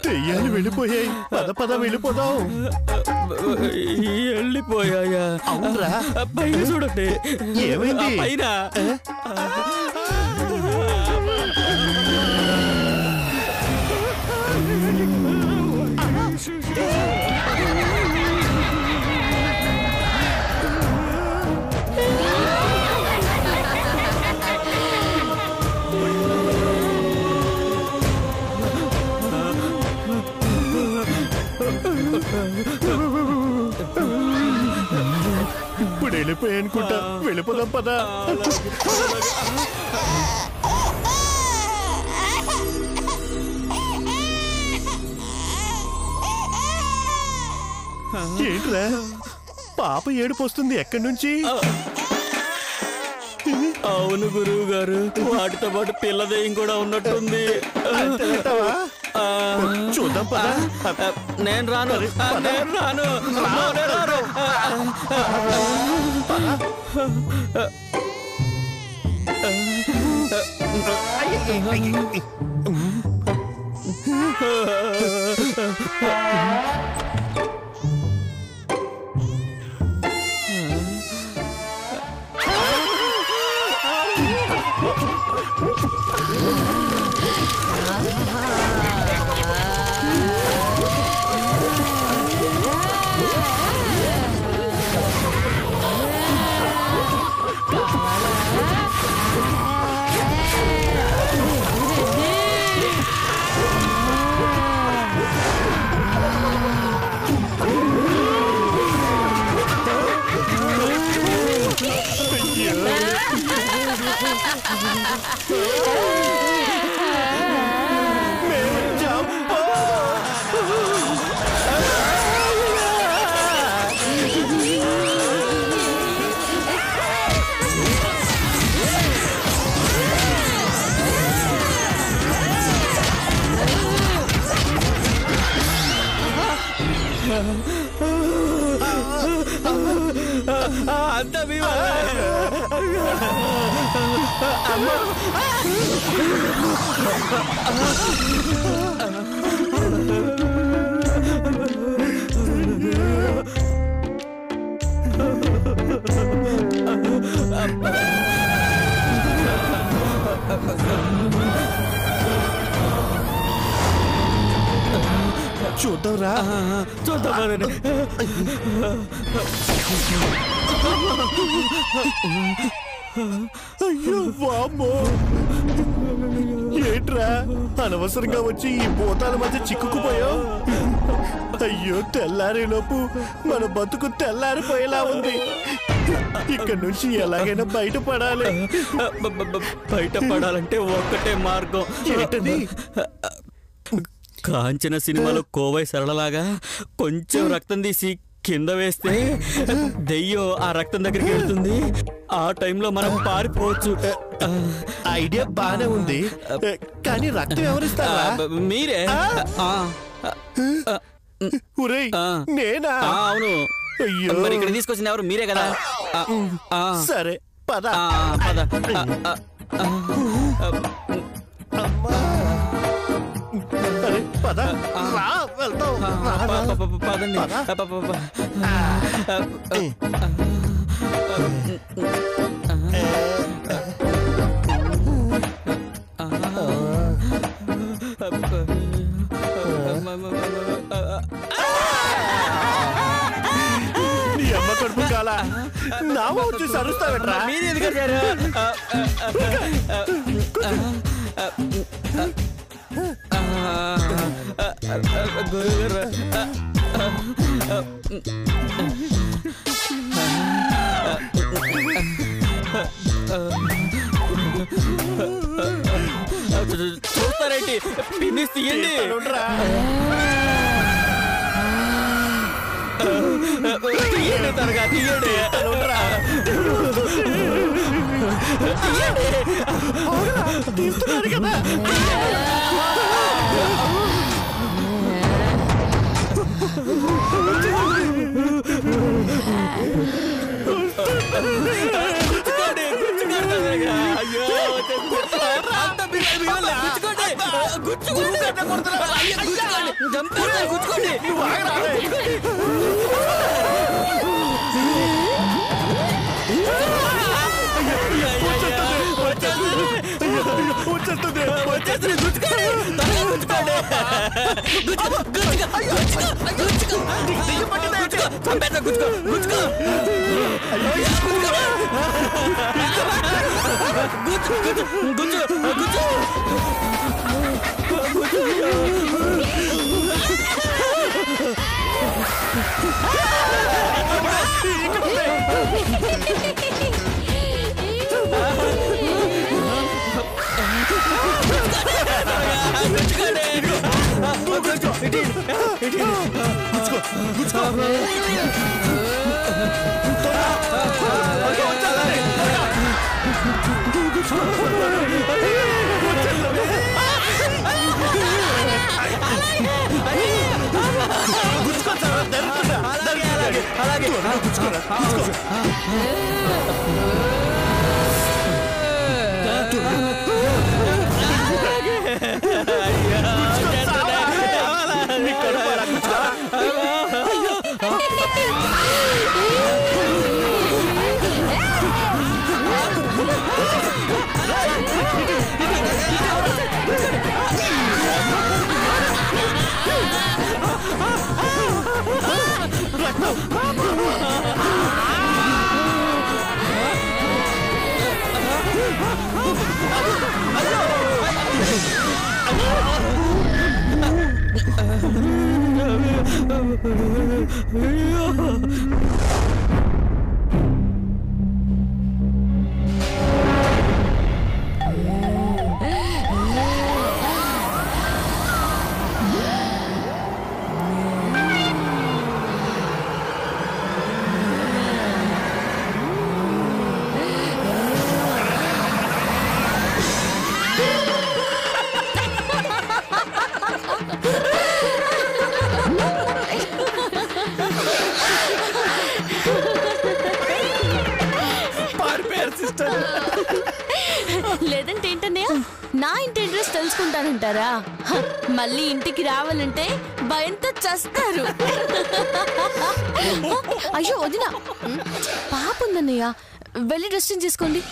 దెయ్యాలు వెళ్ళిపోయాయి. పద పద వెళ్ళిపోదాం. వెళ్ళిపోయాయా? అవునరా, పైన చూడండి. ఏమైంది? పైన ఇప్పుడు వెళ్ళిపోయాయి అనుకుంటా. వెళ్ళిపోదాం పదా. ఏంట్రా పాప ఏడుపు వస్తుంది? ఎక్కడి నుంచి? అవును గురువు గారు, వాటితో పాటు పిల్ల దెయ్యం కూడా ఉన్నట్టుంది. చూద్దాం పదా. నేను రాను, నేను రాను. అంత చూద్దాం రా. చూద్దాం. అయ్యో వామ్మో, ఏంట్రా అనవసరంగా వచ్చి ఈ భూతాల మధ్య చిక్కుకుపోయావు? అయ్యో, తెల్లారేలోపు మన బతుకు తెల్లారిపోయేలా ఉంది. ఇక్కడ నుంచి ఎలాగైనా బయటపడాలి. బయటపడాలంటే ఒక్కటే మార్గం. ఏంటది? కాంచన సినిమాలో కోవై సరళలాగా కొంచెం రక్తం తీసి కింద వేస్తే దెయ్యం ఆ రక్తం దగ్గరికి వెళ్తుంది. ఆ టైంలో మనం పారిపోవచ్చు. ఐడియా బానే ఉంది, కానీ రక్తం ఎవరిస్తారా? మీరే. నేనా? అవును. అయ్యో, మరి ఇక్కడ తీసుకొచ్చిన ఎవరు? మీరే కదా. సరే పద. పద రా, వెళ్తాం. పదండి. నీ అమ్మ కడుపు కాలా నామ వచ్చి సరుస్తావట్రా? మీరు ఎందుకు వచ్చారు? గురుగారు, చూస్తారేంటి? పిన్నిస్ తీయండి. తీయండి త్వరగా, తీయండి. తీస్తున్నారు కదా. అయ్యో, గుచ్చుకోండి. లేదంటే ఏంటన్నయ్య, నా ఇంటి అడ్రస్ తెలుసుకుంటానంటారా? మళ్ళీ ఇంటికి రావాలంటే భయంతో చస్తారు. అయ్యో వదినా, పాప ఉందన్నయ్య, వెళ్ళి డ్రెస్ చేంజ్ చేసుకోండి.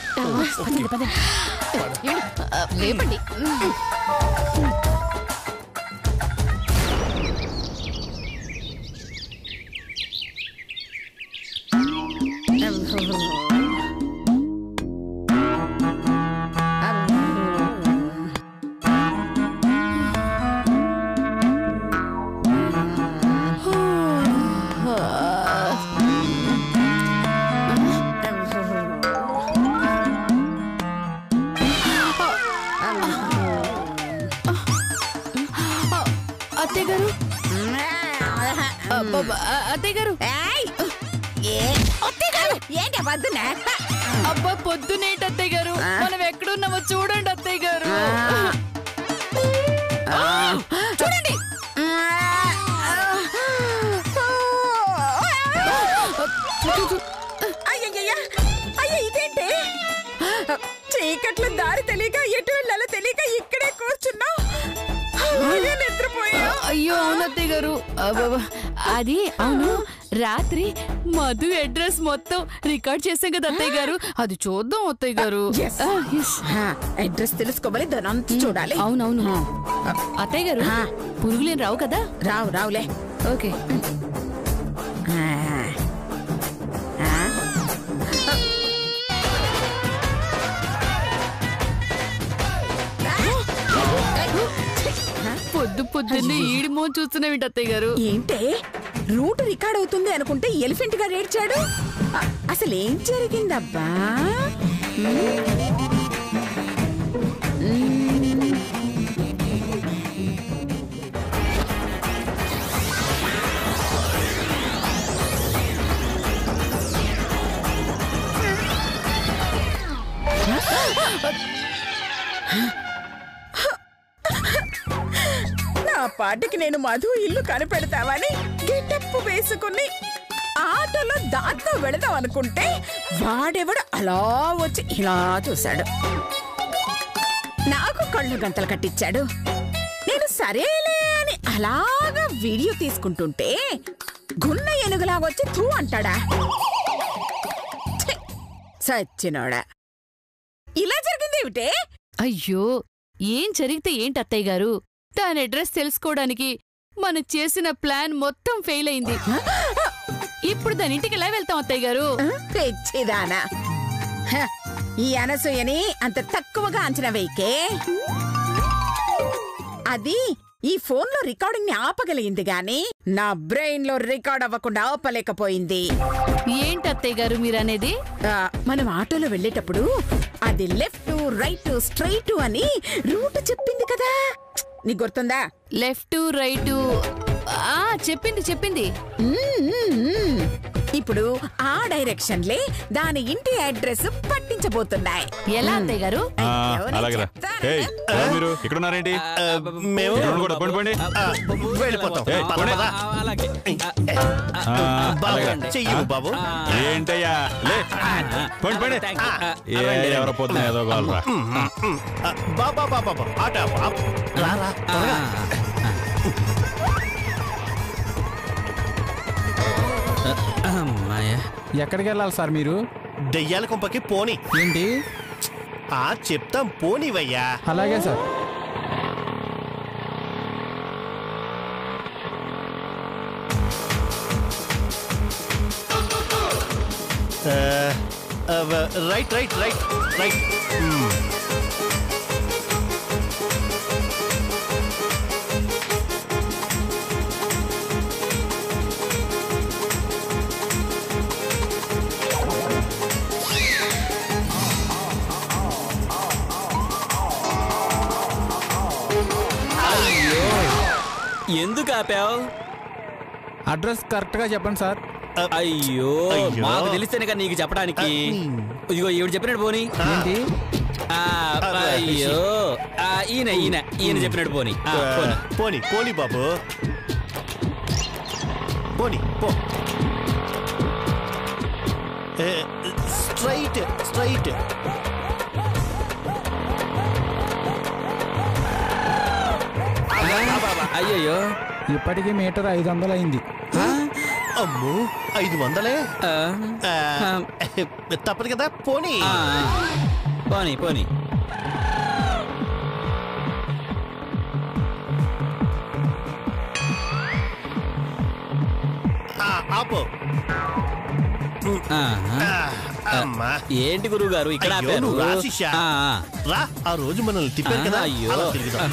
రేపండి. అత్తయ్య గారు, అత్తయ్య గారు, ఏంటి పొద్దునే? అబ్బా పొద్దునేంటి అత్తయ్య గారు, మనం ఎక్కడున్నామో చూడండి అత్తయ్య గారు. చూడండి. అయ్యో ఇదేంటి? చీకట్లో దారి తెలియక ఎటు వెళ్ళాలో తెలియక ఇక్కడే కూర్చున్నా. నిద్రపోయా. అయ్యో అవును అత్తయ్య గారు, అది అవును, రాత్రి మధు అడ్రస్ మొత్తం రికార్డ్ చేసాం కదా అత్తయ్య గారు, అది చూద్దాం అత్తయ్య గారు. అడ్రస్ తెలుసుకోవాలి, దాని అంతా చూడాలి. అవునవును అత్తయ్య గారు, పురుగులేం రావు కదా? రావులే. ఓకే. పొద్దున్నే ఈడిమో చూస్తున్నావు అత్తయ్య గారు. ఏంటే రూట్ రికార్డ్ అవుతుంది అనుకుంటే ఎలిఫెంట్ గా ఏడ్చాడు. అసలు ఏం జరిగిందబ్బా? నా పాటికి నేను మధు ఇల్లు కనిపెడతావని గెటప్పు వేసుకుని ఆటోలో దాంతో వెళదాం అనుకుంటే వాడెవడు అలా వచ్చి ఇలా చూశాడు. నాకు కళ్ళు గంతలు కట్టించాడు. సరేలే అని అలాగా వీడియో తీసుకుంటుంటే గున్న ఏనుగులాగొచ్చి తూ అంటాడా? ఛీ! సచ్చినోడా, ఇలా జరిగిందేమిటే? అయ్యో, ఏం జరిగితే ఏంటి అత్తయ్య గారు? దాని అడ్రస్ తెలుసుకోవడానికి మనం చేసిన ప్లాన్ మొత్తం ఫెయిల్ అయింది. ఇప్పుడు దాని ఇంటికి ఎలా వెళ్తాం అత్తయ్య గారు? తెచ్చిదానా, హ, ఈ అనసూయని అంత తక్కువగా అంచనా వేయకే. అది ఈ ఫోన్లో రికార్డింగ్ ని ఆపగలిగింది గాని నా బ్రెయిన్ లో రికార్డ్ అవ్వకుండా ఆపలేకపోయింది. ఏంటి అత్తయ్య గారు మీరనేది? మనం ఆటోలో వెళ్ళేటప్పుడు అది లెఫ్ట్ రైట్ స్ట్రైట్ అని రూట్ చెప్పింది కదా, నీకు గుర్తుందా? లెఫ్ట్ రైట్ చెప్పింది. ఇప్పుడు ఆ డైరెక్షన్లే దాని ఇంటి అడ్రస్ పట్టించబోతున్నాయి. ఎలా అత్తయ్య గారు? అలాగరా. ఏయ్, ఎవరు మీరు ఇక్కడ ఉన్నారేంటి? మేము కూడా పోండి, పోండి. వెళ్ళిపోతాం. ఏయ్, పద, పోండి. పద. బాబు, చెయ్యు బాబు. ఏంటయ్యా, లే పోండి, పోండి. ఎవరో పోతున్నా ఏదో కావాలరా. బాబా బాబా ఆట రా రా త్వరగా. ఎక్కడికి వెళ్ళాలి సార్ మీరు? దెయ్యాల కొంపకి పోని. ఏంటి? చెప్తాం పోనివయ్యా. అలాగే sir. Right right right right. ఎందుకు ఆపావు? అడ్రస్ కరెక్ట్ గా చెప్పండి సార్. అయ్యో, అయ్యో. మాకు తెలిస్తేనే కదా నీకు చెప్పడానికి. ఇదిగో ఈవిడ చెప్పినట్టు పోనీ. ఏంటి? అయ్యో, ఈయన చెప్పినట్టు పోనీ. పోని పోని బాబు, పోని పో. Straight straight. అయ్యయ్యో, ఇప్పటికీ మీటర్ 500 అయింది. అమ్మో, 500? తప్పదు కదా, పోనీ. పోనీ పోనీ. ఆపో. అమ్మా, ఏంటి గురువు గారు ఇక్కడ అయ్యో, ఆపారు? నువ్వు రా శిష్య. రా, ఆ రోజు మనల్ని తిప్పారు కదా. అయ్యో. అలా తిరుగుదాం.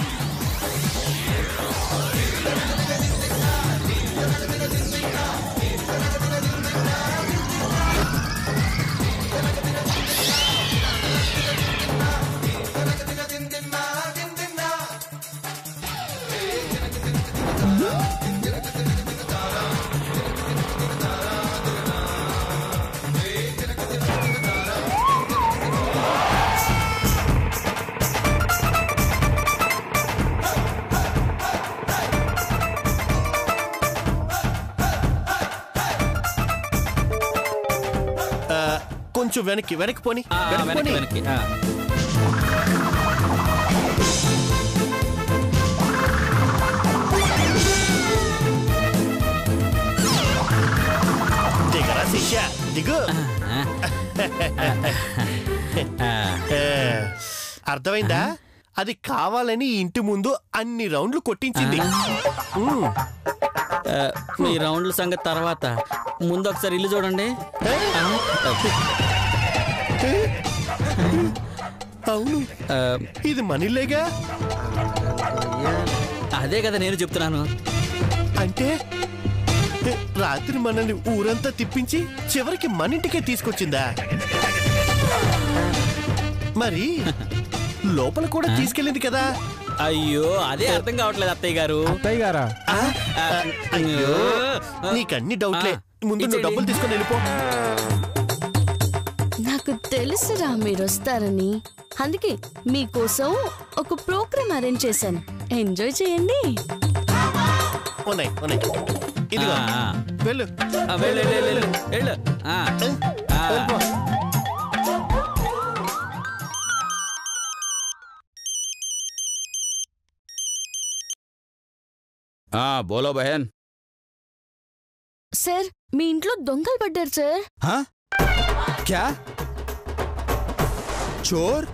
కొంచెం వెనక్కి వెనక్కి పోని. వెనక్కి వెనక్కి. దిగరా శిష్య, దిగు. అర్థమైందా? అది కావాలని ఇంటి ముందు అన్ని రౌండ్లు కొట్టించింది. మీ రౌండ్ల సంగతి తర్వాత, ముందు ఒకసారి ఇల్లు చూడండి. అవును, ఇది మనీలేగా. అదే కదా నేను చెప్తున్నాను. అంటే రాత్రి మనల్ని ఊరంతా తిప్పించి చివరికి మన ఇంటికే తీసుకొచ్చిందా? మరి లోపల కూడా తీసుకెళ్ళింది కదా. అయ్యో, అదే అర్థం కావట్లేదు అత్తయ్య గారు. అత్తయ్య గారా? అయ్యో, నీకన్ని డౌట్లే. ముందు నువ్వు డబ్బులు తీసుకొని వెళ్ళిపో. నాకు తెలుసురా మీరు వస్తారని, అందుకే మీకోసం ఒక ప్రోగ్రామ్ అరేంజ్ చేశాను. ఎంజాయ్ చేయండి. ఉన్నాయి ఉన్నాయి, ఇదిగో వెళ్ళు. వెళ్ళు. వెళ్ళిపో. బోలో బహన్. సార్ మీ ఇంట్లో దొంగలు పడ్డారు సార్. క్యా చోర్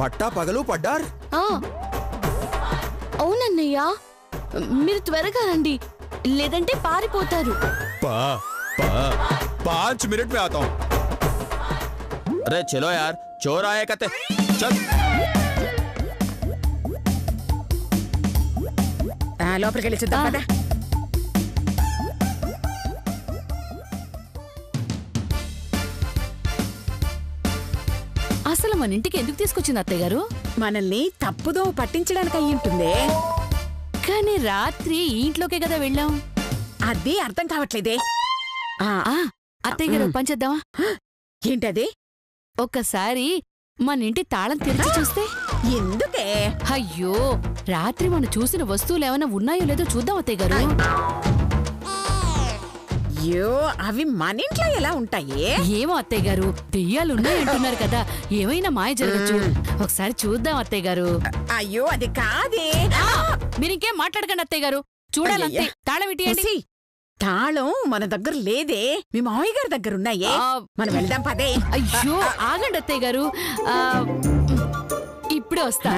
పట్టా పగలు పడ్డారు? అవునన్నయ్యా, మీరు త్వరగా రండి, లేదంటే పారిపోతారు. 5 मिनट में आता हूँ. अरे चलो यार, चोर आए कहते. चल. లోపలికి వెళ్ళి చూద్దాం కదా. అసలు మన ఇంటికి ఎందుకు తీసుకొచ్చింది అత్తయ్య గారు? మనల్ని తప్పుదో పట్టించడానికి అయ్యి ఉంటుంది. కానీ రాత్రి ఇంట్లోకే కదా వెళ్ళాం. అది అర్థం కావట్లేదే. అత్తయ్య గారు పంచేద్దామా? ఏంటది? ఒక్కసారి మన ఇంటి తాళం తెరిచి చూస్తే. ఎందుకే? అయ్యో, రాత్రి మనం చూసిన వస్తువులు ఏమైనా ఉన్నాయో లేదో చూద్దాం అత్తయ్య గారు. అయ్యో, అవి మన ఇంట్లో ఎలా ఉంటాయి? ఏమో అత్తయ్య గారు, దెయ్యాలు ఉన్నాయంటున్నారు కదా, ఏమైనా మాయ జరగచ్చు. ఒకసారి చూద్దాం అత్తయ్య గారు. అయ్యో అది కాదే. మీరింకేం మాట్లాడకండి అత్తయ్య గారు, చూడాలంతే. తాళం ఇటీయండి. తాళం మన దగ్గర లేదే, మీ మావయ్య గారి దగ్గర ఉన్నాయే. మనం వెళ్దాం పదే. అయ్యో ఆగండి అత్తయ్య గారు, ఇప్పుడే వస్తా.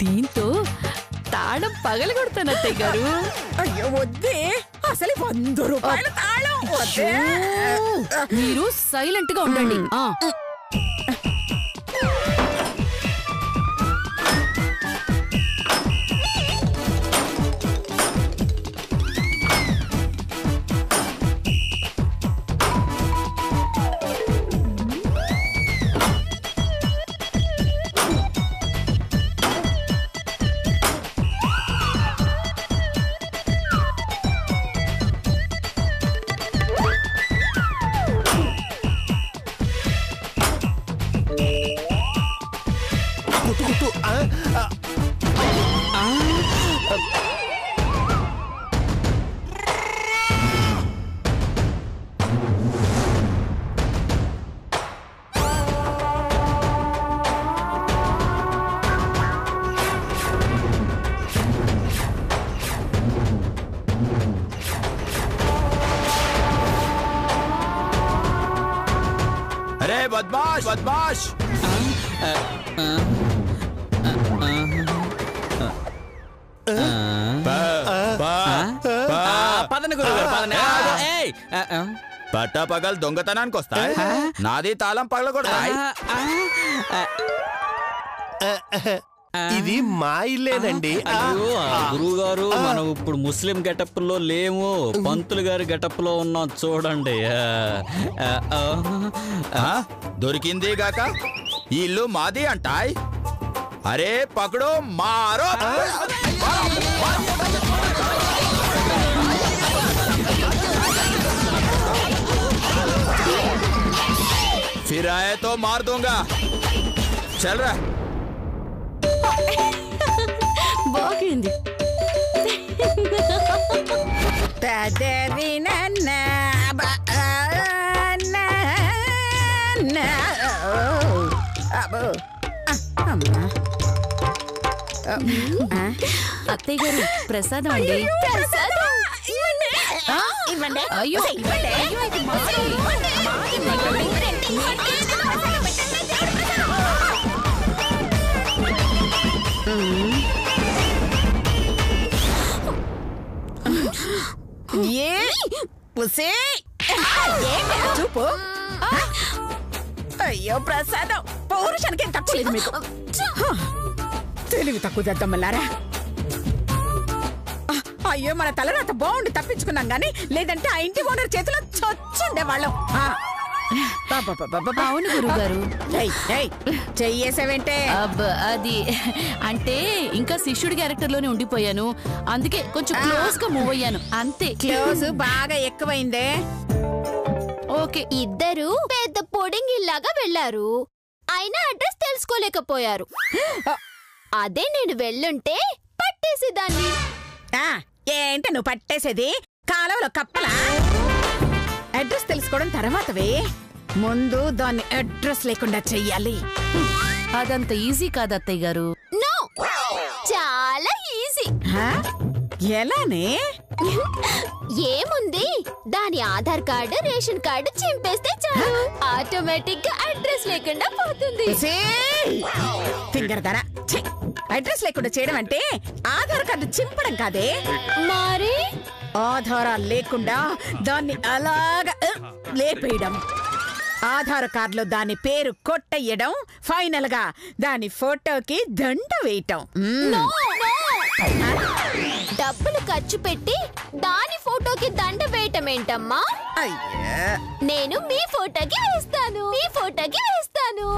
దీంతో తాళం పగలగొడతాను అత్తయ్య గారు. అయ్యో వద్దే, అసలు 100 రూపాయల తాళం వద్దే. మీరు సైలెంట్ గా ఉండండి. अरे बदमाश बदमाश. పట్టా పగలు దొంగతనానికి వస్తాయి, నాది తాళం పగలగొడతాయి. ఇది మా ఇల్లేనండి. గురువు గారు, మనం ఇప్పుడు ముస్లిం గెటప్ లో లేము, పంతులు గారి గెటప్ లో ఉన్నాం చూడండి. దొరికింది గాక ఈ ఇల్లు మాది అంటాయ్. అరే పకడో మారో. फिर आए तो मार दूंगा. चल रहा. బాగుంది. అత్తయ్య గారు ప్రసాదం అండి. ఇవ్వండి. అయ్యో చూపు. అయ్యో ప్రసాదం, పౌరుషానికి ఏం తక్కువ లేదు మీకు. తెలివి తక్కువ దద్దమ్మలారా. అయ్యో మన తలరాత బాగుండి తప్పించుకున్నాం గానీ, లేదంటే ఆ ఇంటి ఓనర్ చేతిలో చచ్చుండేవాళ్ళం. అవును గురువు గారు. చెయ్యేసావేంటే? అది అంటే ఇంకా శిష్యుడి క్యారెక్టర్ లోనే ఉండిపోయాను, అందుకే కొంచెం క్లోజ్ గా మూవ్ అయ్యాను అంతే. క్లోజ్ బాగా ఎక్కువైందే. ఓకే. ఇద్దరు పెద్ద పొడింగిల్లాగా వెళ్లారు, అయినా అడ్రస్ తెలుసుకోలేకపోయారు. అదే నేను వెళ్ళుంటే పట్టేసేదాన్ని. ఏంటి నువ్వు పట్టేసేది? కాలంలో కప్పలా? అడ్రస్ తెలుసుకోవడం తర్వాతవే, ముందు దాన్ని అడ్రస్ లేకుండా చెయ్యాలి. అదంత ఈజీ కాదు అత్తయ్య గారు. నో, చాలా ఈజీ. ఎలానే? ఏముంది, దాని ఆధార్ కార్డు, రేషన్ కార్డు చింపేస్తే చాలు, ఆటోమేటిక్ గా అడ్రస్ లేకుండా పోతుంది. ఫింగర్ ధర. అడ్రస్ లేకుండా చేయడం అంటే ఆధార్ కార్డు చింపడం కాదే. మరి ఆధారాలు లేకుండా దాన్ని అలాగా లేపేయడం, ఆధార్ కార్డులో దాని పేరు కొట్టేయడం, ఫైనల్ గా దాని ఫోటోకి దండ వేయటం. డబ్బులు ఖర్చు పెట్టి దాని ఫోటోకి దండ వేయటం ఏంటమ్మా? నేను మీ ఫోటోకి వేస్తాను, మీ ఫోటోకి వేస్తాను.